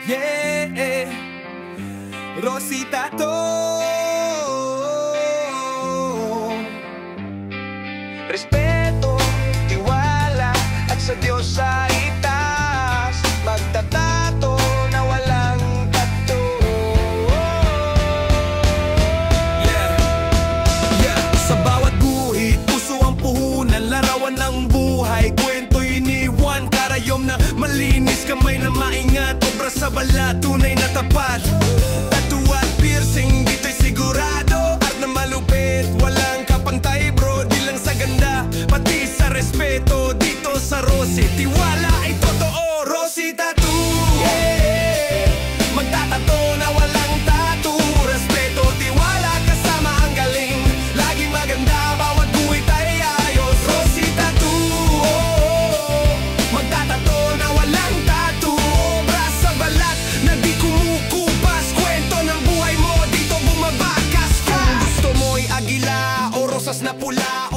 Yeah, Rosita to. Respeto, tiwala, at sa Diyos sa itaas. Magtatato na walang tato. Yeah, sa bawat guhit, puso ang puhunan, larawan ng buhay, kwento'y iniwan, karayom na malinis, kamay na maingat, obra sa balat, tunay na tapat. Tattoo at piercing, dito'y sigurado, art na malupit, walang kapantay bro, di lang sa ganda, pati sa respeto. Dito sa Rosie, tiwala ay totoo. Rosie Tattoo, yeah, magtatato na walang tattoo. Respeto, tiwala, kasama ang galing, laging maganda, bawat guhit ay ayos. Rosie Tattoo, oh, magtatato na walang tattoo, obra sa balat na di kumukupas, kwento ng buhay mo dito bumabakas ka. Kung gusto mo'y agila o rosas na pula